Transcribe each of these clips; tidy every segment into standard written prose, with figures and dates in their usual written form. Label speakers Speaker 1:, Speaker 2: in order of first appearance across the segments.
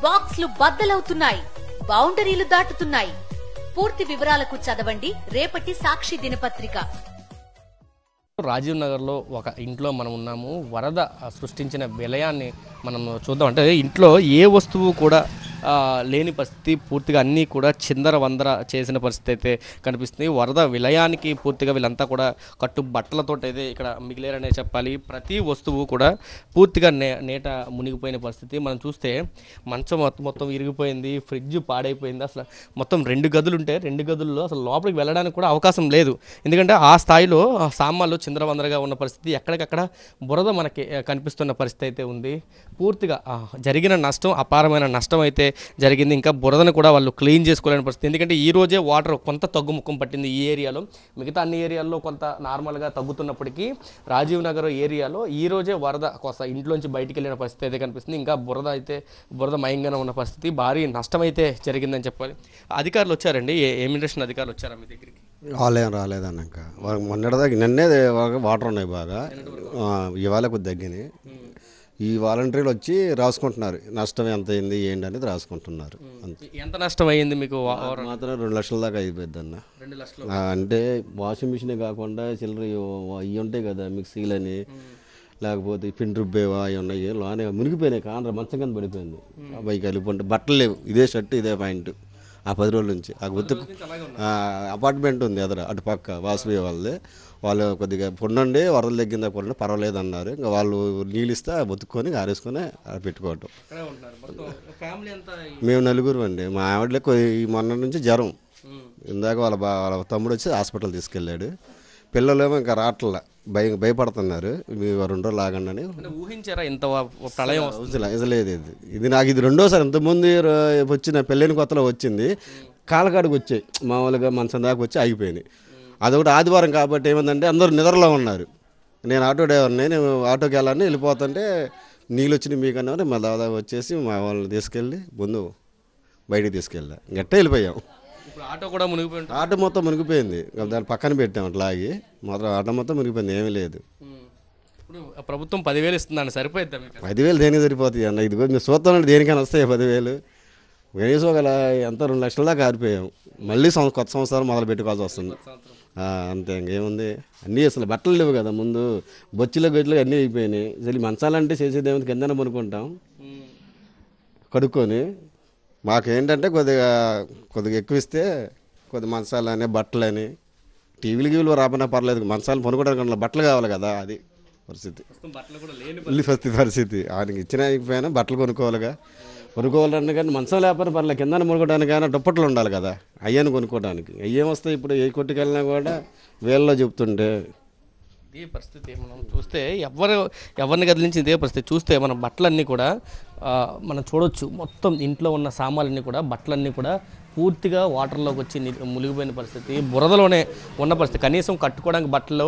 Speaker 1: బాక్స్లు బద్దలవుతున్నాయి, బౌండరీలు దాటుతున్నాయి. పూర్తి వివరాలకు చదవండి రేపటి సాక్షి దినపత్రిక.
Speaker 2: రాజీవ్ నగర్లో ఒక ఇంట్లో మనం ఉన్నాము. వరద సృష్టించిన విలయాన్ని మనం చూద్దాం. అంటే ఇంట్లో ఏ వస్తువు కూడా లేని పరిస్థితి, పూర్తిగా అన్నీ కూడా చిందర వందర చేసిన పరిస్థితి అయితే కనిపిస్తుంది. వరద విలయానికి పూర్తిగా వీళ్ళంతా కూడా కట్టు బట్టలతో అయితే ఇక్కడ మిగిలేరనే చెప్పాలి. ప్రతి వస్తువు కూడా పూర్తిగా నేట మునిగిపోయిన పరిస్థితి. మనం చూస్తే మంచం మొత్తం ఇరిగిపోయింది, ఫ్రిడ్జ్ పాడైపోయింది. అసలు మొత్తం 2 గదులు ఉంటే 2 గదుల్లో అసలు లోపలికి వెళ్ళడానికి కూడా అవకాశం లేదు. ఎందుకంటే ఆ స్థాయిలో సామాన్లు చిందరవందరగా ఉన్న పరిస్థితి. ఎక్కడికక్కడ బురద మనకి కనిపిస్తున్న పరిస్థితి అయితే ఉంది. పూర్తిగా జరిగిన నష్టం, అపారమైన నష్టం అయితే జరిగింది. ఇంకా బురదను కూడా వాళ్ళు క్లీన్ చేసుకోలేని పరిస్థితి. ఎందుకంటే ఈ రోజే వాటర్ కొంత తగ్గుముఖం పట్టింది ఈ ఏరియాలో. మిగతా అన్ని ఏరియాల్లో కొంత నార్మల్గా తగ్గుతున్నప్పటికీ రాజీవ్ నగర్ ఏరియాలో ఈ రోజే వరద కొంత ఇంట్లోంచి బయటికి వెళ్ళిన పరిస్థితి అయితే కనిపిస్తుంది. ఇంకా బురద మయంగానే ఉన్న పరిస్థితి. భారీ నష్టం అయితే జరిగిందని చెప్పాలి. అధికారులు వచ్చారండి, ఇమిగ్రేషన్ అధికారులు వచ్చారా మీ దగ్గరికి?
Speaker 3: వాళ్ళేం రాలేదన్న. ఇంకా మొన్నటిదాకా నిన్నే వాటర్ ఉన్నాయి బాగా, ఇవాళ కొద్ది తగ్గినాయి. ఈ వాలంటీర్లు వచ్చి రాసుకుంటున్నారు నష్టం ఎంత అయింది ఏంటి అనేది రాసుకుంటున్నారు.
Speaker 2: ఎంత నష్టం అయ్యింది మీకు?
Speaker 3: మాత్రం 2 లక్షల దాకా అయిపోద్ది అన్న.
Speaker 2: 2 లక్షలు
Speaker 3: అంటే వాషింగ్ మిషనే కాకుండా చిల్లర ఇవి ఉంటాయి కదా, మిక్సీలని, లేకపోతే పిండి రుబ్బేవా అవి ఉన్నాయి, లోనే మునిగిపోయినాయి. కాండ్ర మంచం కింద పడిపోయింది. బైక్ వెళ్ళిపోంటే బట్టలు లేవు, ఇదే షర్టు ఇదే ప్యాంటు. ఆ 10 రోజుల నుంచి ఆ గుర్తు అపార్ట్మెంట్ ఉంది ఎదుర అటు పక్క వాసవి వాళ్ళది. వాళ్ళు కొద్దిగా పొండండి వరదలు తగ్గిందా పొండి పర్వాలేదు అన్నారు. ఇంకా వాళ్ళు నీళ్ళు ఇస్తే బతుక్కొని ఆరేసుకొని పెట్టుకోవటం. మేము 4 అండి. మా ఆవిడకి ఈ మొన్న నుంచి జ్వరం. ఇందాక వాళ్ళ తమ్ముడు వచ్చి హాస్పిటల్ తీసుకెళ్ళాడు. పిల్లలేమో ఇంకా రావట్ల భయపడుతున్నారు. మీ 2 రోజులు ఆగండి అని.
Speaker 2: ఊహించారా ఇంత ప్రళయం?
Speaker 3: లేదు ఇది నాకు ఇది 2వ సారి. ఇంతకుముందు వచ్చిన పెళ్ళైన కొత్తలో వచ్చింది, కాలకాడికి వచ్చాయి మామూలుగా మంచం దాకా వచ్చి ఆగిపోయినాయి. అదొకటి ఆదివారం కాబట్టి ఏమైందంటే అందరూ నిద్రలో ఉన్నారు. నేను ఆటో డ్రైవర్ని, నేను ఆటోకి వెళ్ళాలని వెళ్ళిపోతుంటే నీళ్ళు వచ్చినాయి మీకన్నా మా దాదాపు వచ్చేసి మా వాళ్ళని తీసుకెళ్ళి ముందు బయటికి తీసుకెళ్ళా. గట్టే వెళ్ళిపోయాం.
Speaker 2: ఆటో కూడా మునిగిపోయింది.
Speaker 3: ఆటో మొత్తం మునిగిపోయింది. దాన్ని పక్కన పెట్టాం అట్లాగి. మాత్రం ఆటో మొత్తం మునిగిపోయింది, ఏమీ లేదు.
Speaker 2: ఇప్పుడు ప్రభుత్వం 10,000 ఇస్తుందండి, సరిపోయిద్దా?
Speaker 3: 10,000 దేనికి సరిపోతాయి అన్న? ఇదిగో మీరు చూస్తామంటే దేనికైనా వస్తాయి 10,000. కనీసం ఒక ఎంత 2 లక్షల దాకా ఆరిపోయాం. మళ్ళీ కొత్త సంవత్సరాలు మొదలు పెట్టుకోవాల్సి వస్తుంది. అంతే, ఇంకేముంది. అన్నీ అసలు బట్టలు లేవు కదా ముందు, బొచ్చులో గొచ్చులో అన్నీ అయిపోయినాయి. అసలు మంచాలంటే చేసేదేమో కిందనే పనుకుంటాం కడుక్కొని. మాకేంటంటే కొద్దిగా ఎక్కువ ఇస్తే కొద్ది మంచాలని బట్టలని, టీవీలు రాబోయినా పర్లేదు, మంచాలు పనుకోవడానికి బట్టలు కావాలి కదా. అది పరిస్థితి. ఆయనకి ఇచ్చిన అయిపోయినా బట్టలు కొనుక్కోవాలిగా. కొనుక్కోవాలన్నా కానీ మంచం లేకపోయినా పర్లేదు, కింద కొనుక్కోవడానికి కానీ దుప్పట్లు ఉండాలి కదా, అయ్యని కొనుక్కోవడానికి. అయ్యేం వస్తాయి ఇప్పుడు? ఏ కొట్టుకెళ్ళినా కూడా వేళ్ళలో చెప్తుంటే
Speaker 2: ఇదే పరిస్థితి. మనం చూస్తే ఎవరిని కదిలించి ఇదే పరిస్థితి. చూస్తే మన బట్టలన్నీ కూడా మనం చూడొచ్చు. మొత్తం ఇంట్లో ఉన్న సామాన్లన్నీ కూడా, బట్టలన్నీ కూడా పూర్తిగా వాటర్లోకి వచ్చి మునిగిపోయిన పరిస్థితి. బురదలోనే ఉన్న పరిస్థితి. కనీసం కట్టుకోవడానికి బట్టలు.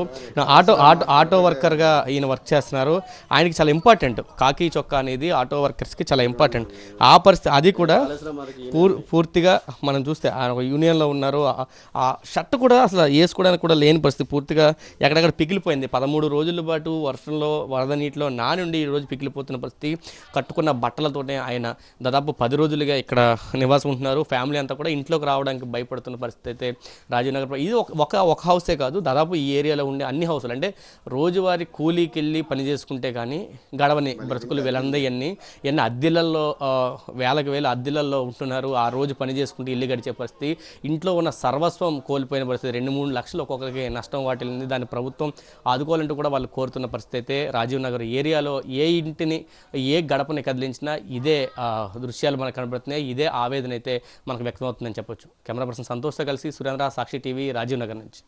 Speaker 2: ఆటో వర్కర్గా ఈయన వర్క్ చేస్తున్నారు. ఆయనకి చాలా ఇంపార్టెంట్ కాకి చొక్కా అనేది ఆటో వర్కర్స్కి చాలా ఇంపార్టెంట్. ఆ పరిస్థితి అది కూడా పూర్తిగా మనం చూస్తే ఆయన ఒక యూనియన్లో ఉన్నారు. ఆ షర్ట్ కూడా అసలు వేసుకోవడానికి కూడా లేని పరిస్థితి. పూర్తిగా ఎక్కడెక్కడ పిగిలిపోయింది. 13 రోజుల పాటు వర్షంలో వరద నీటిలో నానుండి ఈరోజు పిగిలిపోతున్న పరిస్థితి. కట్టుకున్న బట్టలతోనే ఆయన దాదాపు 10 రోజులుగా ఇక్కడ నివాసం ఉంటున్నారు. ఫ్యామిలీ అంతా కూడా ఇంట్లోకి రావడానికి భయపడుతున్న పరిస్థితి అయితే రాజీవ్ నగర్. ఇది ఒక హౌసే కాదు, దాదాపు ఈ ఏరియాలో ఉండే అన్ని హౌసులు. అంటే రోజువారీ కూలీకి వెళ్ళి పని చేసుకుంటే కానీ గడవని బ్రతుకులు వీళ్ళందరూ ఇవన్నీ అద్దెలల్లో వేలకు వేల అద్దెలల్లో ఉంటున్నారు. ఆ రోజు పని చేసుకుంటే ఇల్లు గడిచే పరిస్థితి. ఇంట్లో ఉన్న సర్వస్వం కోల్పోయిన పరిస్థితి. 2-3 లక్షలు ఒక్కొక్కరికి నష్టం వాటిల్లింది. దాన్ని ప్రభుత్వం ఆదుకోవాలంటూ కూడా వాళ్ళు కోరుతున్న పరిస్థితి అయితే రాజీవ్ నగర్ ఏరియాలో ఏ ఇంటిని ఏ గడపని కదిలించినా ఇదే దృశ్యాలు మనకు కనబడుతున్నాయి. ఇదే ఆవేదన అయితే మనకు వ్యక్తం అవుతుందని చెప్పొచ్చు. కెమెరా పర్సన్ సంతోష్తో కలిసి సురేంద్ర, సాక్షి టీవీ, రాజీవ్ నగర్ నుంచి.